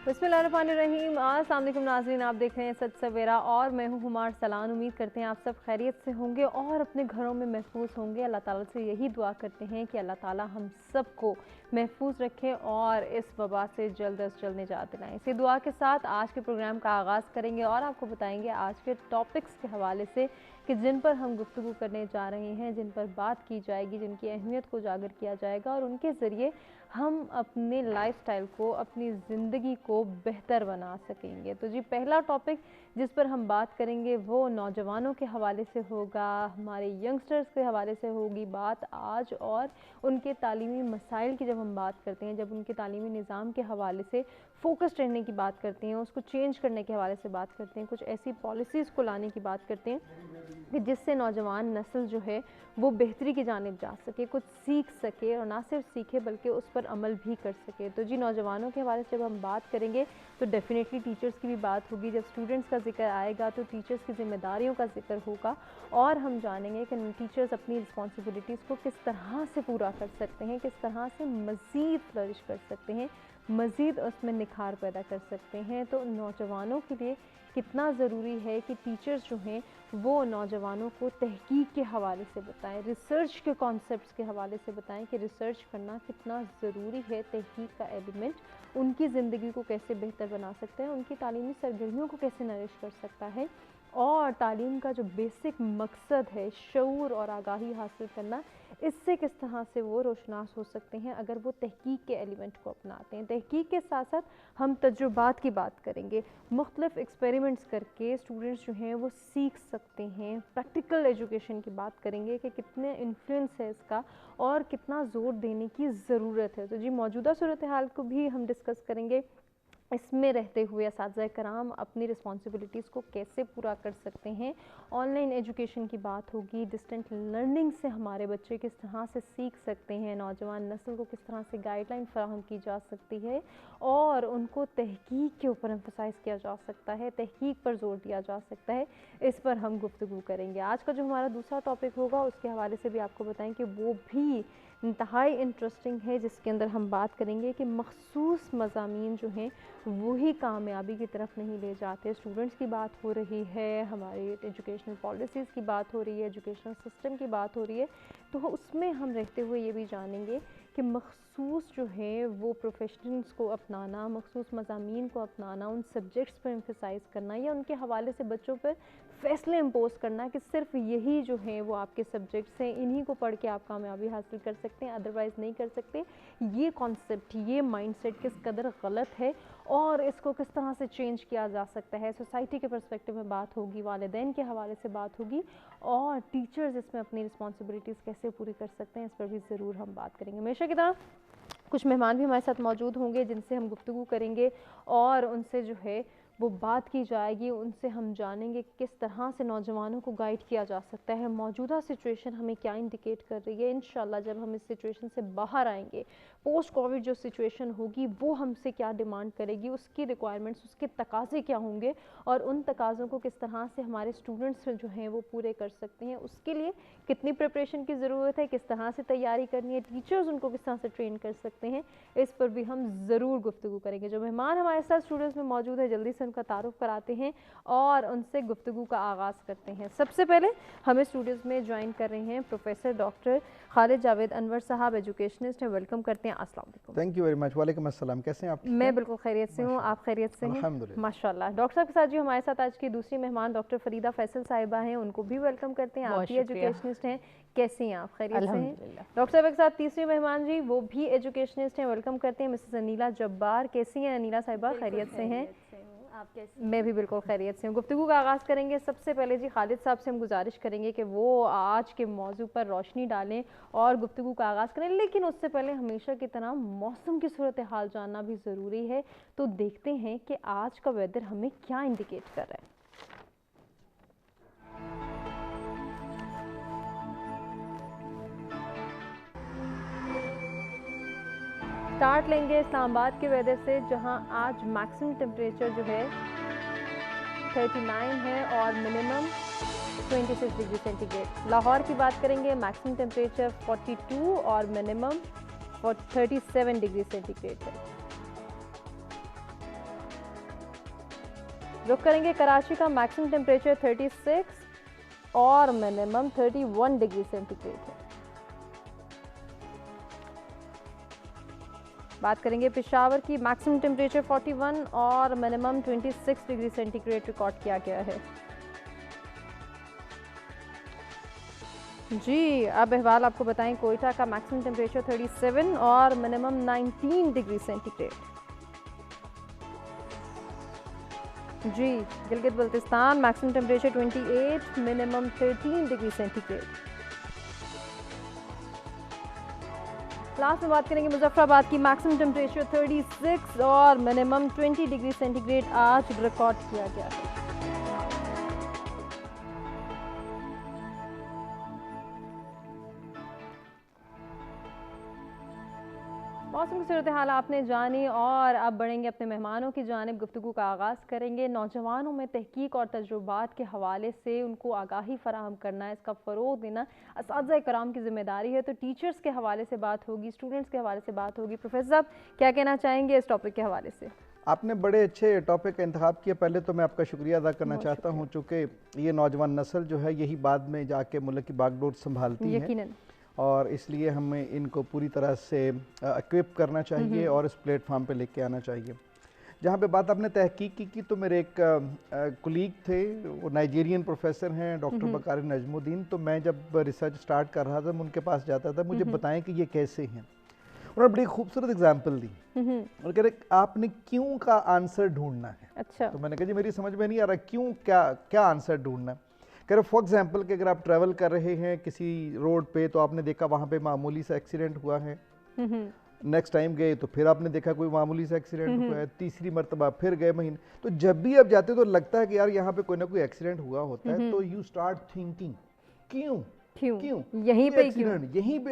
बिस्मिल्लाहिर्रहमानिर्रहीम। अस्सलाम वालेकुम नाज़रीन, आप देख रहे हैं सच सवेरा और मैं हूँ हुमार सलान। उम्मीद करते हैं आप सब खैरियत से होंगे और अपने घरों में महफूज होंगे। अल्लाह ताला से यही दुआ करते हैं कि अल्लाह ताला हम सबको महफूज रखें और इस वबा से जल्द अज जल्द निजात दिलाएं। इसी दुआ के साथ आज के प्रोग्राम का आगाज़ करेंगे और आपको बताएंगे आज के टॉपिक्स के हवाले से कि जिन पर हम गुफ्तगू करने जा रहे हैं, जिन पर बात की जाएगी, जिनकी अहमियत को उजागर किया जाएगा और उनके ज़रिए हम अपने लाइफस्टाइल को, अपनी ज़िंदगी को बेहतर बना सकेंगे। तो जी पहला टॉपिक जिस पर हम बात करेंगे वो नौजवानों के हवाले से होगा, हमारे यंगस्टर्स के हवाले से होगी बात आज। और उनके तालीमी मसाइल की जब हम बात करते हैं, जब उनके तालीमी निज़ाम के हवाले से फोकस्ड रहने की बात करते हैं, उसको चेंज करने के हवाले से बात करते हैं, कुछ ऐसी पॉलिसीज़ को लाने की बात करते हैं कि जिससे नौजवान नस्ल जो है वो बेहतरी की जानिब जा सके, कुछ सीख सके और ना सिर्फ सीखे बल्कि उस पर अमल भी कर सके। तो जी नौजवानों के हवाले से जब हम बात करेंगे तो डेफिनेटली टीचर्स की भी बात होगी। जब स्टूडेंट्स का जिक्र आएगा तो टीचर्स की ज़िम्मेदारियों का जिक्र होगा और हम जानेंगे कि टीचर्स अपनी रिस्पॉन्सिबिलिटीज़ को किस तरह से पूरा कर सकते हैं, किस तरह से मज़ीद फ्लरिश कर सकते हैं, मज़ीद उसमें निखार पैदा कर सकते हैं। तो नौजवानों के लिए कितना ज़रूरी है कि टीचर्स जो हैं वो नौजवानों को तहकीक के हवाले से बताएं, रिसर्च के कॉन्सेप्ट्स के हवाले से बताएं कि रिसर्च करना कितना ज़रूरी है, तहकीक का एलिमेंट उनकी ज़िंदगी को कैसे बेहतर बना सकता है, उनकी तालीमी सरगर्मियों को कैसे नरिश कर सकता है और तालीम का जो बेसिक मकसद है शऊर और आगाही हासिल करना, इससे किस तरह से वो रोशनास हो सकते हैं अगर वो तहकीक के एलिमेंट को अपनाते हैं। तहकीक के साथ साथ हम तजुर्बात की बात करेंगे, मुख्तलिफ एक्सपेरिमेंट्स करके स्टूडेंट्स जो हैं वो सीख सकते हैं। प्रैक्टिकल एजुकेशन की बात करेंगे कि कितने इन्फ्लुएंस है इसका और कितना ज़ोर देने की ज़रूरत है। तो जी मौजूदा सूरत हाल को भी हम डिस्कस करेंगे, इसमें रहते हुए असातिज़ा कराम अपनी रिस्पॉन्सिबिलिटीज़ को कैसे पूरा कर सकते हैं। ऑनलाइन एजुकेशन की बात होगी, डिस्टेंट लर्निंग से हमारे बच्चे किस तरह से सीख सकते हैं, नौजवान नस्ल को किस तरह से गाइडलाइन फराहम की जा सकती है और उनको तहकीक के ऊपर एम्फसाइज़ किया जा सकता है, तहकीक पर जोर दिया जा सकता है, इस पर हम गुफ्तगू करेंगे। आज का जो हमारा दूसरा टॉपिक होगा उसके हवाले से भी आपको बताएं कि वो भी इंतहाई इंटरेस्टिंग है, जिसके अंदर हम बात करेंगे कि मखसूस मज़ामीन जो हैं वही कामयाबी की तरफ नहीं ले जाते। स्टूडेंट्स की बात हो रही है, हमारी एजुकेशनल पॉलिसीज़ की बात हो रही है, एजुकेशनल सिस्टम की बात हो रही है, तो उसमें हम रहते हुए ये भी जानेंगे कि मखसूस जो है वो प्रोफेशनल्स को अपनाना, मखसूस मज़ामीन को अपनाना, उन सब्जेक्ट्स पर एम्फसाइज़ करना या उनके हवाले से बच्चों पर फ़ैसले इम्पोज करना कि सिर्फ यही जो है वो आपके सब्जेक्ट्स हैं, इन्हीं को पढ़ के आप कामयाबी हासिल कर सकते हैं, अदरवाइज़ नहीं कर सकते। ये कॉन्सेप्ट, ये माइंडसेट किस कदर गलत है और इसको किस तरह से चेंज किया जा सकता है। सोसाइटी के पर्सपेक्टिव में बात होगी, वालिदैन के हवाले से बात होगी और टीचर्स इसमें अपनी रिस्पॉन्सिबिलिटीज़ कैसे पूरी कर सकते हैं, इस पर भी ज़रूर हम बात करेंगे। हमेशा की तरह कुछ मेहमान भी हमारे साथ मौजूद होंगे जिनसे हम गुफ्तगू करेंगे और उनसे जो है वो बात की जाएगी, उनसे हम जानेंगे कि किस तरह से नौजवानों को गाइड किया जा सकता है, मौजूदा सिचुएशन हमें क्या इंडिकेट कर रही है। इंशाल्लाह जब हम इस सिचुएशन से बाहर आएंगे, पोस्ट कोविड जो सिचुएशन होगी वो हमसे क्या डिमांड करेगी, उसकी रिक्वायरमेंट्स, उसके तकाज़े क्या होंगे और उन तकाज़ों को किस तरह से हमारे स्टूडेंट्स जो हैं वो पूरे कर सकते हैं, उसके लिए कितनी प्रिपरेशन की ज़रूरत है, किस तरह से तैयारी करनी है, टीचर्स उनको किस तरह से ट्रेन कर सकते हैं, इस पर भी हम ज़रूर गुफ्तगू करेंगे। जो मेहमान हमारे साथ स्टूडियोज़ में मौजूद है जल्दी से उनका तारुफ कराते हैं और उनसे गुफ्तगू का आगाज़ करते हैं। सबसे पहले हमें स्टूडियोज़ में ज्वाइन कर रहे हैं प्रोफेसर डॉक्टर खालिद जावेद अनवर साहब, एजुकेशनिस्ट हैं। वेलकम करते हैं। अस्सलाम वालेकुम। Thank you very much. वालेकुम अस्सलाम। कैसे हैं आप? मैं बिल्कुल खैरियत से हूँ, आप खैरियत से हैं? अल्हम्दुलिल्लाह माशाल्लाह। डॉक्टर साहब के साथ जो हमारे साथ आज की दूसरी मेहमान डॉक्टर फरीदा फैसल साहिबा हैं, उनको भी वेलकम करते हैं। आप भी एजुकेशनिस्ट हैं, कैसी हैं आप? खैरियत से हैं? डॉक्टर साहब के साथ तीसरी मेहमान जी वो भी एजुकेशनिस्ट हैं, वेलकम करते हैं मिसेस अनीला जब्बार। कैसी हैं अनीला साहिबा? खैरियत से हैं? आप कैसे? मैं भी बिल्कुल खैरियत से हूँ। गुफ्तगू का आगाज़ करेंगे। सबसे पहले जी खालिद साहब से हम गुजारिश करेंगे कि वो आज के मौजू पर रोशनी डालें और गुफ्तगू का आगाज़ करें, लेकिन उससे पहले हमेशा की तरह मौसम की सूरत हाल जानना भी ज़रूरी है। तो देखते हैं कि आज का वेदर हमें क्या इंडिकेट कर रहा है। स्टार्ट लेंगे इस्लामाबाद के वेदर से, जहां आज मैक्सिमम टेम्परेचर जो है 39 है और मिनिमम 26 डिग्री सेंटीग्रेड। लाहौर की बात करेंगे, मैक्सिमम टेम्परेचर 42 और मिनिमम 37 डिग्री सेंटीग्रेड है। रुक करेंगे कराची का मैक्सिमम टेम्परेचर 36 और मिनिमम 31 डिग्री सेंटीग्रेड है। बात करेंगे पेशावर की, मैक्सिमम टेम्परेचर 41 और मिनिमम 26 डिग्री सेंटीग्रेड रिकॉर्ड किया गया है। जी, अब अहवाल आपको बताएं कोयटा का मैक्सिमम टेम्परेचर 37 और मिनिमम 19 डिग्री सेंटीग्रेड। जी, Gilgit Baltistan maximum temperature 28, minimum 13 degree centigrade. Last में बात करेंगे मुजफ्फराबाद की, मैक्सिमम टेम्परेचर 36 और मिनिमम 20 डिग्री सेंटीग्रेड आज रिकॉर्ड किया गया है। मौसम की सूरत हाल आपने जानी और अब बढ़ेंगे अपने मेहमानों की जानिब। गुफ्तगू का आगाज़ करेंगे नौजवानों में तहकीक और तजुर्बात के हवाले से उनको आगाही फराहम करना, इसका फ़रोग़ देना असातिज़ा कराम की ज़िम्मेदारी है। तो टीचर्स के हवाले से बात होगी, स्टूडेंट्स के हवाले से बात होगी। प्रोफेसर साहब क्या कहना चाहेंगे इस टॉपिक के हवाले से? आपने बड़े अच्छे टॉपिक का इंतखाब किया। पहले तो मैं आपका शुक्रिया अदा करना चाहता हूँ, चूँकि ये नौजवान नस्ल जो है यही बाद में जाके मुल्क की बागडोर संभालती है, यकीनन, और इसलिए हमें इनको पूरी तरह से इक्विप करना चाहिए और इस प्लेटफॉर्म पे लेके आना चाहिए। जहाँ पे बात आपने तहकीक की तो मेरे एक कुलीग थे, वो नाइजीरियन प्रोफेसर हैं, डॉक्टर बकारी नजमुद्दीन। तो मैं जब रिसर्च स्टार्ट कर रहा था मैं उनके पास जाता था, मुझे बताएं कि ये कैसे हैं। उन्होंने बड़ी खूबसूरत एग्जाम्पल दी और कह रहे आपने क्यों का आंसर ढूंढना है। अच्छा, तो मैंने कहा जी मेरी समझ में नहीं आ रहा क्यों, क्या आंसर ढूंढना है। कह रहे फॉर एग्जाम्पल कि अगर आप ट्रैवल कर रहे हैं किसी रोड पे तो आपने देखा वहाँ पे मामूली सा एक्सीडेंट हुआ है, नेक्स्ट टाइम गए तो फिर आपने देखा कोई मामूली सा एक्सीडेंट हुआ है, तीसरी मरतबा फिर गए महीने, तो जब भी आप जाते तो लगता है कि यार यहाँ पे कोई ना कोई एक्सीडेंट हुआ होता है। तो यू स्टार्ट थिंकिंग क्यों यहीं पे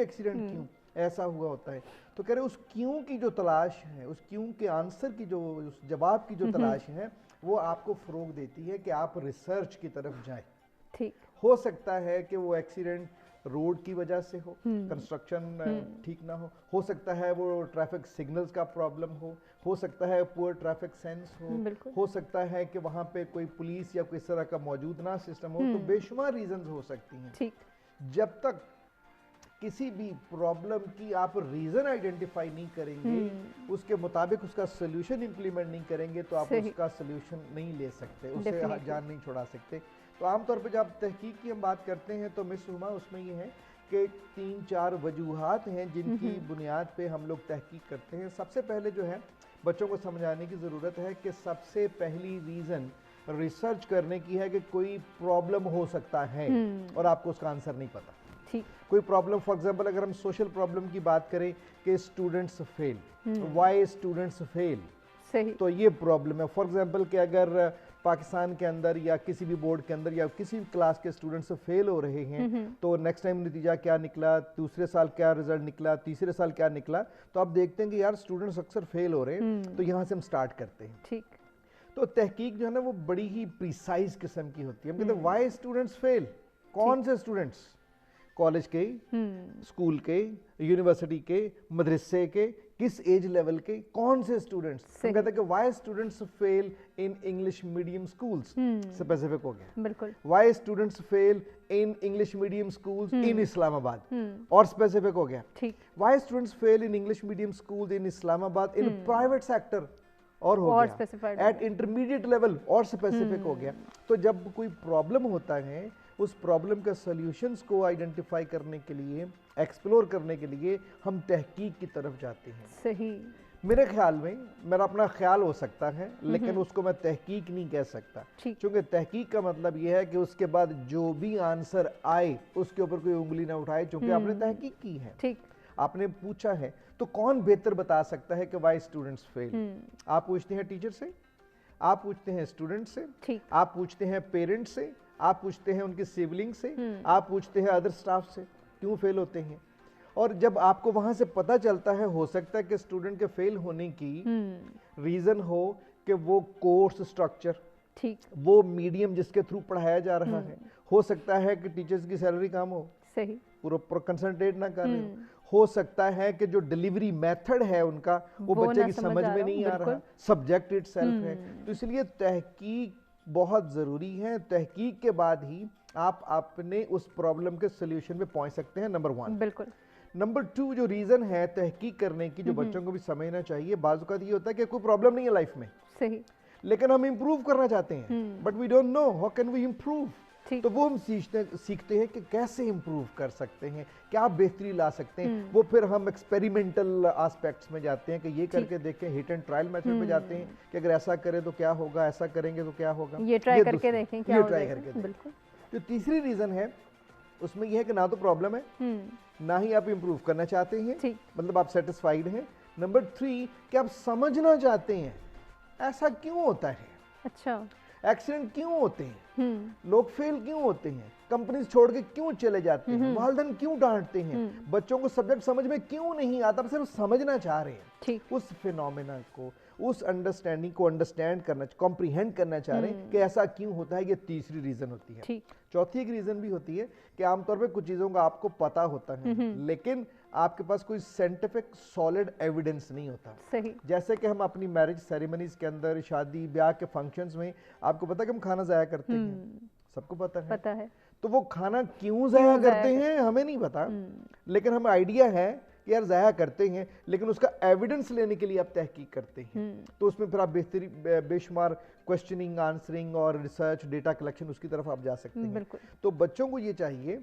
एक्सीडेंट क्यों ऐसा हुआ होता है। तो कह रहे उस क्यों की जो तलाश है, उस क्यों के आंसर की जो, उस जवाब की जो तलाश है, वो आपको फरोग देती है कि आप रिसर्च की तरफ जाएं। ठीक, हो सकता है कि वो एक्सीडेंट रोड की वजह से हो, कंस्ट्रक्शन ठीक ना हो सकता है वो ट्रैफिक सिग्नल्स का प्रॉब्लम हो सकता है पुअर ट्रैफिक सेंस हो सकता है कि वहाँ पे कोई पुलिस या कोई इस तरह का मौजूद ना सिस्टम हो। तो बेशुमार रीजंस हो सकती हैं। ठीक, जब तक किसी भी प्रॉब्लम की आप रीजन आइडेंटिफाई नहीं करेंगे, उसके मुताबिक उसका सोल्यूशन इंप्लीमेंट नहीं करेंगे, तो आप उसका सोल्यूशन नहीं ले सकते, उससे जान नहीं छुड़ा सकते। तो आमतौर पर जब तहकीक की हम बात करते हैं तो मिस हुमा उसमें ये है कि 3-4 वजूहात हैं जिनकी बुनियाद पे हम लोग तहकीक करते हैं। सबसे पहले जो है बच्चों को समझाने की ज़रूरत है कि सबसे पहली रीज़न रिसर्च करने की है कि कोई प्रॉब्लम हो सकता है और आपको उसका आंसर नहीं पता। ठीक, कोई प्रॉब्लम, फॉर एग्जांपल अगर हम सोशल प्रॉब्लम की बात करें कि students fail, why students fail, सही, तो ये प्रॉब्लम है। फॉर एग्जांपल कि अगर पाकिस्तान के अंदर या किसी भी बोर्ड के अंदर या किसी भी क्लास के स्टूडेंट्स फेल हो रहे हैं तो नेक्स्ट टाइम नतीजा क्या निकला, दूसरे साल क्या रिजल्ट निकला, तीसरे साल क्या निकला, तो आप देखते हैं कि यार स्टूडेंट्स अक्सर फेल हो रहे हैं। तो यहाँ से हम स्टार्ट करते हैं। ठीक, तो तहकीक जो है ना वो बड़ी ही प्रिसाइज किस्म की होती है। हम कहते हैं व्हाई स्टूडेंट्स फेल, कौन से स्टूडेंट्स, कॉलेज के, स्कूल के, यूनिवर्सिटी के, मदरसे के, किस एज लेवल के, कौन से स्टूडेंट्स। हम कहते हैं कि why students fail in English medium schools, specific हो गया। बिल्कुल, why students fail in English medium schools in Islamabad, और स्पेसिफिक हो गया। ठीक, why students fail in English medium schools in Islamabad in private sector, और हो गया एट इंटरमीडिएट लेवल, और स्पेसिफिक हो गया। तो जब कोई प्रॉब्लम होता है उस प्रॉब्लम के सॉल्यूशंस को आइडेंटिफाई करने के लिए, एक्सप्लोर करने के लिए हम तहकीक की तरफ जाते हैं। सही, मेरे ख्याल में, मेरा अपना ख्याल हो सकता है लेकिन उसको मैं तहकीक नहीं कह सकता, क्योंकि तहकीक का मतलब यह है कि उसके बाद जो भी आंसर आए उसके ऊपर कोई उंगली ना उठाए, क्योंकि आपने तहकीक की है। ठीक, आपने पूछा है। तो कौन बेहतर बता सकता है कि व्हाई स्टूडेंट्स फेल? आप पूछते हैं टीचर से, आप पूछते हैं स्टूडेंट से, आप पूछते हैं पेरेंट्स से, आप पूछते हैं उनके सिबलिंग से, आप पूछते हैं अदर स्टाफ से क्यों फेल होते हैं। और जब आपको वहां से पता चलता है, हो सकता है कि स्टूडेंट के फेल होने की रीजन हो कि वो कोर्स स्ट्रक्चर, ठीक, वो मीडियम जिसके थ्रू पढ़ाया जा रहा है, हो सकता है कि टीचर्स की सैलरी कम हो, सही, पूरा कंसंट्रेट ना कर रहे हो सकता है कि जो डिलीवरी मेथड है उनका वो बच्चे की समझ में नहीं आ रहा, सब्जेक्ट इटसेल्फ है। तो इसलिए तहकीक बहुत ज़रूरी हैं। तहकीक के बाद ही आप अपने उस प्रॉब्लम के सोल्यूशन पे पहुंच सकते हैं, नंबर 1। बिल्कुल। नंबर 2 जो रीज़न है तहकीक करने की, जो बच्चों को भी समझना चाहिए, बाज़ औक़ात ये होता है कि कोई प्रॉब्लम नहीं है लाइफ में, सही, लेकिन हम इम्प्रूव करना चाहते हैं, but we don't know how can we improve. तो वो हम सीखते हैं कि कैसे इम्प्रूव कर सकते हैं, क्या बेहतरी ला सकते हैं। वो फिर हम एक्सपेरिमेंटल एस्पेक्ट्स में जाते हैं कि ये करके देखें, हिट एंड ट्रायल मेथड पे जाते हैं कि अगर ऐसा करें तो क्या होगा, ऐसा करेंगे तो क्या होगा, ये ट्राई करके देखें क्या हो जाएगा। बिल्कुल। जो तीसरी रीज़न है उसमें यह है कि ना तो प्रॉब्लम है, ना ही आप इम्प्रूव करना चाहते हैं, मतलब आप सेटिस्फाइड हैं। नंबर 3 कि आप समझना चाहते हैं ऐसा क्यों होता है, अच्छा एक्सीडेंट क्यों होते हैं, लोग फेल क्यों होते हैं, कंपनीज छोड़ के क्यों चले जाते हैं, वालिदैन क्यों डांटते हैं, बच्चों को सब्जेक्ट समझ में क्यों नहीं आता, आप सिर्फ समझना चाह रहे हैं उस फिनोमेना को, उस अंडरस्टैंडिंग को अंडरस्टैंड करना, कॉम्प्रिहेंड करना चाह रहे हैं कि ऐसा क्यों होता है। ये तीसरी रीजन होती है। चौथी एक रीजन भी होती है कि आमतौर पे कुछ चीजों का आपको पता होता है लेकिन आपके पास कोई साइंटिफिक सॉलिड एविडेंस नहीं होता। सही। जैसे कि हम अपनी मैरिज सेरेमनीज के अंदर, शादी ब्याह के फंक्शंस में, आपको पता है कि हम खाना जाया करते हैं, सबको पता है। तो वो खाना क्यों जाया करते हैं हमें नहीं पता, लेकिन हमें आइडिया है कि यार जाया करते हैं, लेकिन उसका एविडेंस लेने के लिए आप तहकीक करते हैं। तो उसमें फिर आप बेशुमार क्वेश्चनिंग, आंसरिंग और रिसर्च, डेटा कलेक्शन, उसकी तरफ आप जा सकते हैं। तो बच्चों को ये चाहिए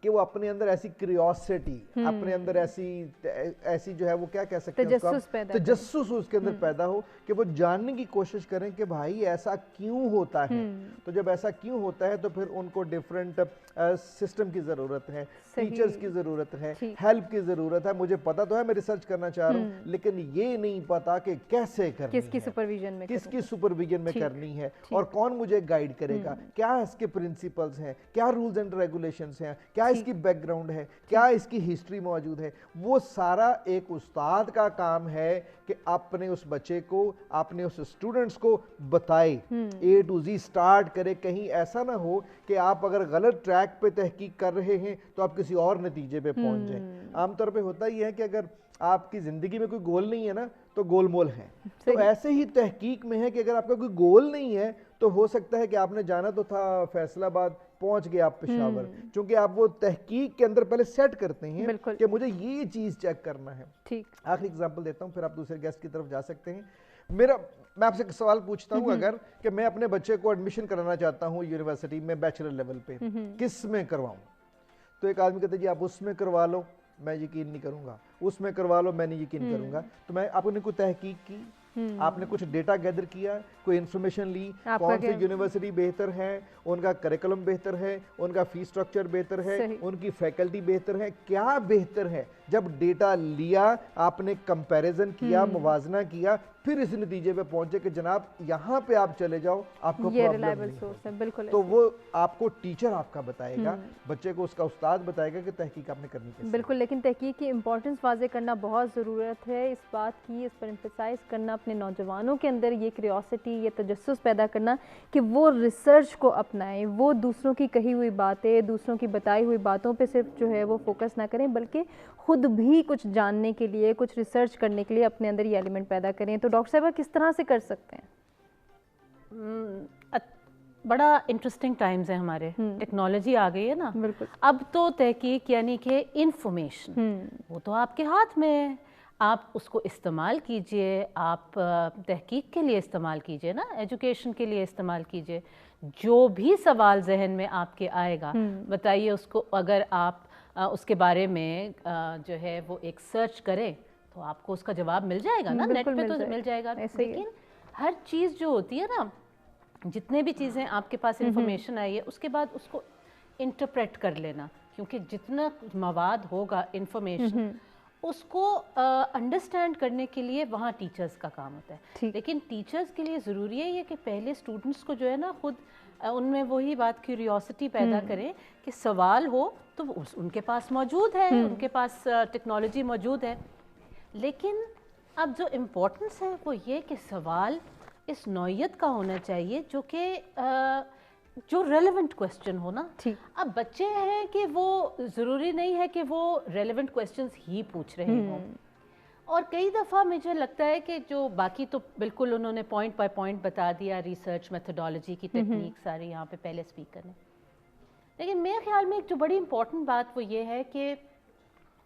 कि वो अपने अंदर ऐसी क्यूरियोसिटी, अपने अंदर ऐसी जो है वो क्या कह सकते हैं, तजस्सुस उसके अंदर पैदा हो कि वो जानने की कोशिश करें कि भाई ऐसा क्यों होता है। तो जब ऐसा क्यों होता है तो फिर उनको डिफरेंट सिस्टम की जरूरत है, टीचर्स की जरूरत है, हेल्प की जरूरत है। मुझे पता तो है मैं रिसर्च करना चाह रहा हूँ, लेकिन ये नहीं पता कि कैसे करनी है, किसकी सुपरविजन में करनी है और कौन मुझे गाइड करेगा, क्या इसके प्रिंसिपल्स हैं, क्या रूल्स एंड रेगुलेशंस हैं, क्या इसकी बैकग्राउंड है, क्या इसकी हिस्ट्री मौजूद है। वो सारा एक उस्ताद का काम है कि अपने उस बच्चे को, अपने उस स्टूडेंट्स को बताए, A to Z स्टार्ट करे। कहीं ऐसा ना हो कि आप अगर गलत ट्रैक पे तहकीक कर रहे हैं तो आप किसी और नतीजे पे पहुंच जाएं। आमतौर पे होता ही है कि अगर आपकी जिंदगी में कोई गोल नहीं है ना तो गोलमोल है। तो ऐसे ही तहकीक में है कि अगर आपका कोई गोल नहीं है तो हो सकता है कि आपने जाना तो था फैसलाबाद, पहुंच गए आप पेशावर, क्योंकि आप वो तहकीक के अंदर पहले सेट करते हैं कि मुझे ये चीज चेक करना है। आखिरी एग्जांपल देता हूं, फिर आप दूसरे गेस्ट की तरफ जा सकते हैं। मैं आपसे एक सवाल पूछता हूं, अगर कि मैं अपने बच्चे को एडमिशन कराना चाहता हूं यूनिवर्सिटी में बैचलर लेवल पे, किस में करवाऊं? तो एक आदमी कहता है जी आप उसमें करवा लो, मैं यकीन नहीं करूंगा, उसमें करवा लो, मैं नहीं यकीन करूंगा। तो मैं आपने कोई तहकीक की, आपने कुछ डेटा गैदर किया, कोई इंफॉर्मेशन ली, कौन सी यूनिवर्सिटी बेहतर है, उनका करिकुलम बेहतर है, उनका फीस स्ट्रक्चर बेहतर है, उनकी फैकल्टी बेहतर है, क्या बेहतर है? जब डेटा लिया, आपने कंपैरिजन किया, मुवाजना किया, फिर इस नतीजे पे पहुंचे कि जनाब यहाँ पे आप चले जाओ, आपको ये रिलायबल सोर्स है। बिल्कुल। तो वो आपको टीचर आपका बताएगा, बच्चे को उसका उस्ताद बताएगा कि तहकीक आपने करनी कैसे। बिल्कुल, लेकिन तहकीक की इंपॉर्टेंस वाज़े करना बहुत ज़रूरत है। इस बात की, इस पर एम्फसाइज करना, अपने नौजवानों के अंदर ये क्यूरियोसिटी, ये तजस्सुस पैदा करना कि वो रिसर्च को अपनाएं, वो दूसरों की कही हुई बातें, दूसरों की बताई हुई बातों पे सिर्फ जो है वो फोकस ना करें, बल्कि खुद भी कुछ जानने के लिए, कुछ रिसर्च करने के लिए अपने अंदर ये एलिमेंट पैदा करें। तो डॉक्टर साहब किस तरह से कर सकते हैं? बड़ा इंटरेस्टिंग टाइम्स है हमारे, टेक्नोलॉजी आ गई है ना। बिल्कुल। अब तो तहकीक यानी कि इंफॉर्मेशन वो तो आपके हाथ में है, आप उसको इस्तेमाल कीजिए, आप तहकीक के लिए इस्तेमाल कीजिए ना, एजुकेशन के लिए इस्तेमाल कीजिए। जो भी सवाल जहन में आपके आएगा बताइए उसको, अगर आप उसके बारे में जो है वो एक सर्च करें तो आपको उसका जवाब मिल जाएगा ना, नेट पे तो मिल जाएगा। लेकिन हर चीज़ जो होती है ना, जितने भी चीज़ें आपके पास इंफॉर्मेशन आई है उसके बाद उसको इंटरप्रेट कर लेना, क्योंकि जितना मवाद होगा इंफॉर्मेशन उसको अंडरस्टैंड करने के लिए वहाँ टीचर्स का काम होता है। लेकिन टीचर्स के लिए ज़रूरी है ये कि पहले स्टूडेंट्स को जो है ना खुद उनमें वही बात क्यूरियोसिटी पैदा करें कि सवाल हो तो उनके पास मौजूद है, उनके पास टेक्नोलॉजी मौजूद है। लेकिन अब जो इम्पोर्टेंस है वो ये कि सवाल इस नौयत का होना चाहिए जो कि जो रेलेवेंट क्वेश्चन हो ना। अब बच्चे हैं कि वो ज़रूरी नहीं है कि वो रेलेवेंट क्वेश्चंस ही पूछ रहे हों, اور کئی دفعہ مجھے لگتا ہے کہ جو باقی تو بالکل انہوں نے پوائنٹ بائی پوائنٹ بتا دیا، ریسرچ میتھڈالوجی کی ٹیکنیک ساری یہاں پہ پہلے اسپیکر نے، لیکن میرے خیال میں ایک جو بڑی امپورٹنٹ بات وہ یہ ہے کہ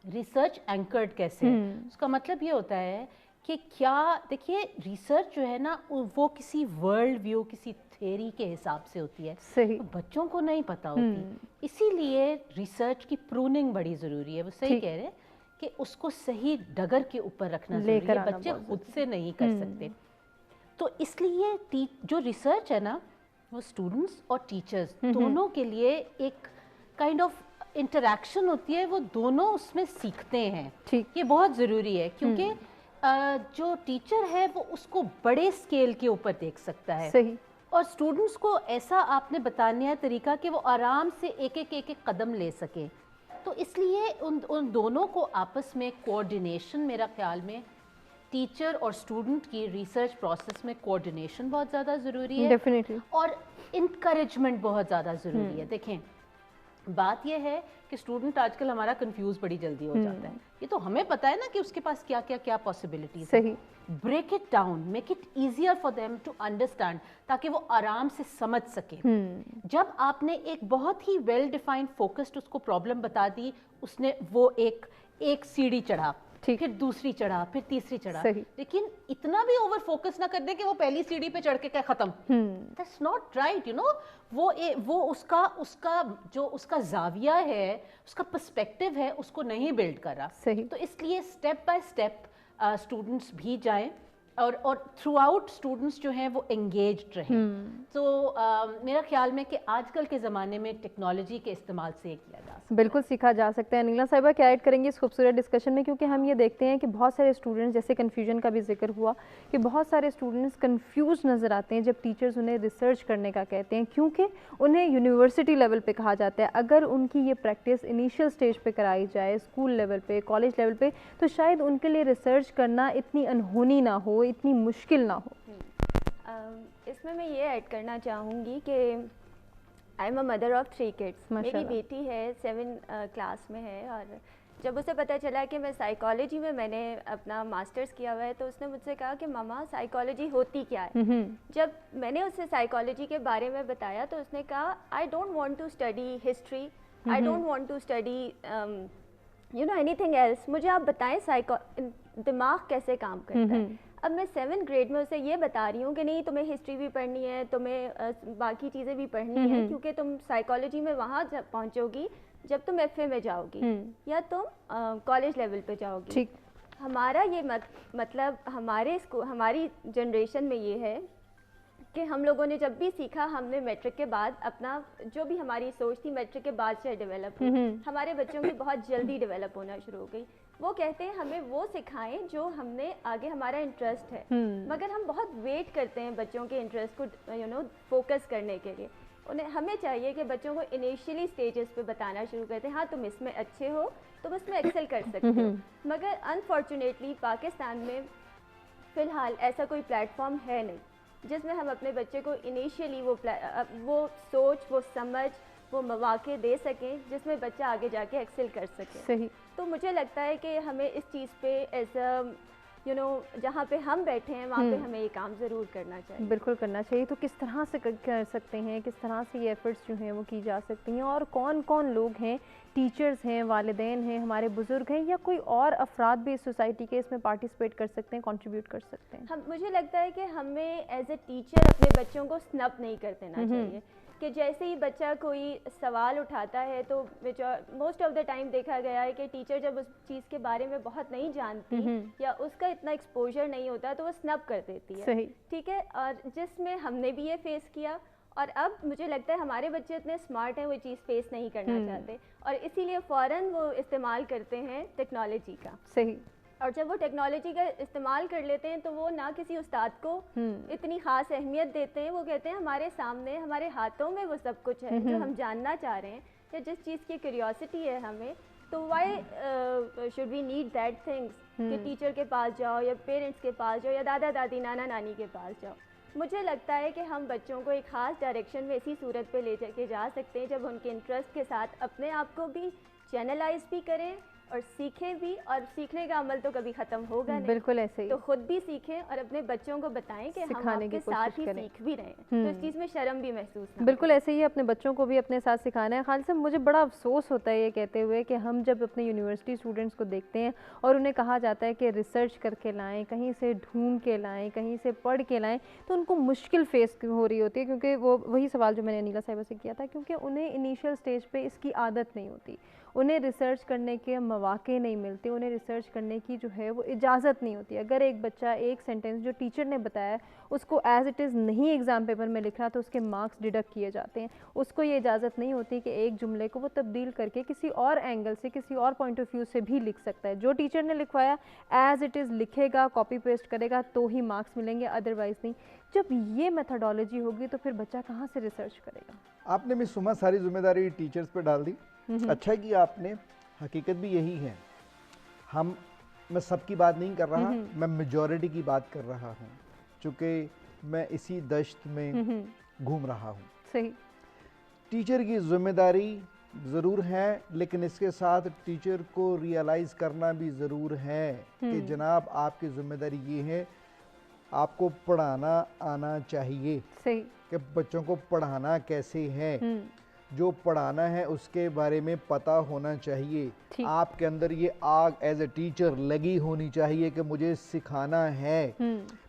ریسرچ اینکرڈ کیسے ہے. اس کا مطلب یہ ہوتا ہے کہ کیا دیکھیے ریسرچ جو ہے نا وہ کسی ورلڈ ویو، کسی تھیری کے حساب سے ہوتی ہے، صحیح، بچوں کو نہیں پتہ ہوتی، اسی لیے ریسرچ کی پروننگ بڑی ضروری ہے. وہ صحیح کہہ رہے ہیں کہ اس کو صحیح ڈگر کے اوپر رکھنا ضروری ہے، بچے خود سے نہیں کر سکتے. تو اس لیے جو ریسرچ ہے نا وہ اسٹوڈنٹس اور ٹیچرز دونوں کے لیے ایک کائنڈ آف انٹریکشن ہوتی ہے، وہ دونوں اس میں سیکھتے ہیں. یہ بہت ضروری ہے کیونکہ جو ٹیچر ہے وہ اس کو بڑے اسکیل کے اوپر دیکھ سکتا ہے، اور اسٹوڈنٹس کو ایسا آپ نے بتانا ہے طریقہ کہ وہ آرام سے ایک ایک قدم لے سکیں. تو اس لیے ان دونوں کو آپس میں کوآرڈینیشن، میرا خیال میں ٹیچر اور اسٹوڈنٹ کی ریسرچ پروسیس میں کوآرڈینیشن بہت زیادہ ضروری ہے، اور انکریجمنٹ بہت زیادہ ضروری ہے. دیکھیں بات یہ ہے کہ اسٹوڈنٹ آج کل ہمارا کنفیوز بڑی جلدی ہو جاتا ہے. یہ تو ہمیں پتہ ہے نا کہ اس کے پاس کیا کیا کیا پاسبلٹیز ہیں. Break it down, make it easier for them to understand, تاکہ وہ آرام سے سمجھ سکیں. جب آپ نے ایک بہت ہی ویل ڈیفائنڈ فوکسڈ اس کو پرابلم بتا دی، اس نے وہ ایک سیڑھی چڑھا، پھر دوسری چڑھا، پھر تیسری چڑھا، لیکن اتنا بھی اوور فوکس نہ کر دیں کہ وہ پہلی سیڑھی پہ چڑھ کے کہ ختم. That's not right, you know. وہ اس کا جو اس کا زاویہ ہے، اس کا پرسپیکٹیو ہے، اس کو نہیں بلڈ کر رہا. تو اس لیے اسٹیپ بائی اسٹیپ اسٹوڈنٹس بھی جائیں، اور تھرو آؤٹ اسٹوڈنٹس جو ہیں وہ انگیجڈ رہیں. تو میرا خیال میں کہ آج کل کے زمانے میں ٹیکنالوجی کے استعمال سے کیا جا سکتا ہے، بالکل سیکھا جا سکتا ہے. نیلا صاحبہ کیا ایڈ کریں گے اس خوبصورت ڈسکشن میں؟ کیونکہ ہم یہ دیکھتے ہیں کہ بہت سارے اسٹوڈنٹس، جیسے کنفیوژن کا بھی ذکر ہوا کہ بہت سارے اسٹوڈنٹس کنفیوز نظر آتے ہیں جب ٹیچرز انہیں ریسرچ کرنے کا کہتے ہیں، کیونکہ انہیں یونیورسٹی لیول پہ کہا جاتا ہے. اگر ان کی یہ پریکٹس انیشیل سٹیج پہ کرائی جائے، اسکول لیول پہ، کالج لیول پہ، تو شاید ان کے لیے ریسرچ کرنا اتنی انہونی نہ ہو، اتنی مشکل نہ ہو. اس میں یہ ایڈ کرنا چاہوں گی کہ I am a mother of 3 kids. میری بیٹی ہے 7 کلاس میں ہے، اور جب اسے پتہ چلا کہ میں سائیکالوجی میں نے اپنا ماسٹرز کیا ہوا ہے، تو اس نے مجھ سے کہا کہ ماما سائیکالوجی ہوتی کیا ہے. جب میں نے اسے سائیکالوجی کے بارے میں بتایا تو اس نے کہا I don't want to study history, I don't want to study anything else. مجھے آپ بتائیں دماغ کیسے کام کرتا ہے. اب میں 7th گریڈ میں اسے یہ بتا رہی ہوں کہ نہیں، تمہیں ہسٹری بھی پڑھنی ہے، تمہیں باقی چیزیں بھی پڑھنی ہیں، کیونکہ تم سائیکالوجی میں وہاں پہنچو گی جب تم FA میں جاؤ گی یا تم کالج لیول پہ جاؤ گی. ہمارا یہ مطلب ہماری جنریشن میں یہ ہے کہ ہم لوگوں نے جب بھی سیکھا، ہم نے میٹرک کے بعد اپنا جو بھی ہماری سوچ تھی میٹرک کے بعد سے ڈیولپ ہوئی. ہمارے بچوں کی بہت جلدی ڈیولپ ہونا شروع ہو گئی. وہ کہتے ہیں ہمیں وہ سکھائیں جو ہم نے آگے ہمارا انٹرسٹ ہے، مگر ہم بہت ویٹ کرتے ہیں بچوں کے انٹرسٹ کو فوکس کرنے کے لیے. ہمیں چاہیے کہ بچوں کو انیشیلی سٹیجز پہ بتانا شروع کرتے ہیں ہاں تم اس میں اچھے ہو، تم اس میں ایکسل کر سکتے ہو. مگر انفارچونیٹلی پاکستان میں فی الحال ایسا کوئی پلیٹ فارم ہے نہیں جس میں ہم اپنے بچے کو انیشیلی وہ سوچ، وہ سمجھ، وہ مواقع دے سکیں جس میں بچہ آگے جا کے ایکسل کر سکے. تو مجھے لگتا ہے کہ ہمیں اس چیز پہ ایز جہاں پہ ہم بیٹھے ہیں وہاں پہ ہمیں یہ کام ضرور کرنا چاہیے. بالکل کرنا چاہیے. تو کس طرح سے کر سکتے ہیں، کس طرح سے یہ ایفرٹس جو ہیں وہ کی جا سکتی ہیں، اور کون کون لوگ ہیں، ٹیچرز ہیں، والدین ہیں، ہمارے بزرگ ہیں، یا کوئی اور افراد بھی اس سوسائٹی کے اس میں پارٹیسپیٹ کر سکتے ہیں، کنٹریبیوٹ کر سکتے ہیں؟ مجھے لگتا ہے کہ ہمیں ایز اے ٹیچر اپنے بچوں کو سنپ نہیں کر دینا چاہیے. کہ جیسے ہی بچہ کوئی سوال اٹھاتا ہے تو موسٹ آف دا ٹائم دیکھا گیا ہے کہ ٹیچر جب اس چیز کے بارے میں بہت نہیں جانتی یا اس کا اتنا ایکسپوجر نہیں ہوتا تو وہ سنپ کر دیتی ہے. ٹھیک ہے، اور جس میں ہم نے بھی یہ فیس کیا، اور اب مجھے لگتا ہے ہمارے بچے اتنے اسمارٹ ہیں وہ چیز فیس نہیں کرنا چاہتے، اور اسی لیے فوراً وہ استعمال کرتے ہیں ٹیکنالوجی کا. اور جب وہ ٹیکنالوجی کا استعمال کر لیتے ہیں تو وہ نہ کسی استاد کو اتنی خاص اہمیت دیتے ہیں. وہ کہتے ہیں ہمارے سامنے، ہمارے ہاتھوں میں وہ سب کچھ ہے جو ہم جاننا چاہ رہے ہیں یا جس چیز کی کیوریوسٹی ہے ہمیں، تو why should we need that things کہ ٹیچر کے پاس جاؤ یا پیرنٹس کے پاس جاؤ یا دادا دادی نانا نانی کے پاس جاؤ. مجھے لگتا ہے کہ ہم بچوں کو ایک خاص ڈائریکشن میں اسی صورت پہ لے کے جا سکتے ہیں جب ان کے انٹرسٹ کے ساتھ اپنے آپ کو بھی چینلائز بھی کریں اور سیکھیں بھی, اور سیکھنے کا عمل تو کبھی ختم ہوگا نہیں, بالکل ایسے ہی, تو خود بھی سیکھیں اور اپنے بچوں کو بتائیں کہ ہم آپ کے ساتھ ہی سیکھ بھی رہے ہیں, تو اس چیز میں شرم بھی محسوس نہ. بالکل ایسے ہی اپنے بچوں کو بھی اپنے ساتھ سکھانا ہے. خالد صاحب مجھے بڑا افسوس ہوتا ہے یہ کہتے ہوئے کہ ہم جب اپنے یونیورسٹی اسٹوڈنٹس کو دیکھتے ہیں اور انہیں کہا جاتا ہے کہ ریسرچ کر کے لائیں, کہیں سے ڈھونڈ کے لائیں, کہیں سے پڑھ کے لائیں, تو ان کو مشکل فیس ہو رہی ہوتی ہے, کیونکہ وہ وہی سوال جو میں نے انیلا صاحبہ سے کیا تھا, کیونکہ انہیں انیشیل سٹیج پہ اس کی عادت نہیں ہوتی, انہیں ریسرچ کرنے کے مواقع نہیں ملتے, انہیں ریسرچ کرنے کی جو ہے وہ اجازت نہیں ہوتی. اگر ایک بچہ ایک سینٹینس جو ٹیچر نے بتایا اس کو ایز اٹ از نہیں ایگزام پیپر میں لکھ رہا تو اس کے مارکس ڈیڈکٹ کیے جاتے ہیں. اس کو یہ اجازت نہیں ہوتی کہ ایک جملے کو وہ تبدیل کر کے کسی اور اینگل سے, کسی اور پوائنٹ آف ویو سے بھی لکھ سکتا ہے. جو ٹیچر نے لکھوایا ایز اٹ از لکھے گا, کاپی پیسٹ کرے گا تو ہی مارکس ملیں گے, ادروائز نہیں. جب یہ میتھڈالوجی ہوگی تو پھر بچہ کہاں سے ریسرچ کرے گا؟ آپ نے مس سما ساری ذمہ داری ٹیچرز پہ ڈال دی. اچھا کیا آپ نے, حقیقت بھی یہی ہے. میں سب کی بات نہیں کر رہا, میں میجورٹی کی بات کر رہا ہوں, چونکہ میں اسی دشت میں گھوم رہا ہوں. صحیح. ٹیچر کی ذمہ داری ضرور ہے, لیکن اس کے ساتھ ٹیچر کو ریئلائز کرنا بھی ضرور ہے کہ جناب آپ کی ذمہ داری یہ ہے, آپ کو پڑھانا آنا چاہیے. صحیح. کہ بچوں کو پڑھانا کیسے ہے, جو پڑھانا ہے اس کے بارے میں پتہ ہونا چاہیے. آپ کے اندر یہ آگ ایز اے ٹیچر لگی ہونی چاہیے کہ مجھے سکھانا ہے.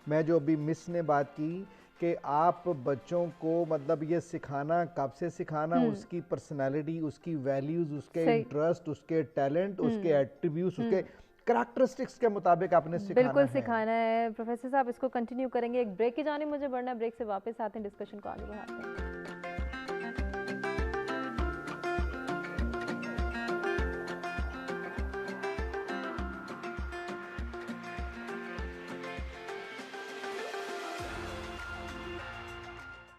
میں جو ابھی مس نے بات کی کہ آپ بچوں کو مطلب یہ سکھانا, کب سے سکھانا, اس کی پرسنالٹی, اس کی ویلیوز, اس کے انٹرسٹ, اس کے ٹیلنٹ, اس کے ایٹریبیوٹس, اس کے کریکٹرسٹکس کے مطابق آپ نے سکھانا ہے. بالکل سکھانا ہے. پروفیسر صاحب اس کو کنٹینیو کریں گے, ایک بریک کی جانب مجھے بڑھنا ہے, بریک سے واپس آتے ہیں, ڈسکشن کو آگے بڑھاتے ہیں.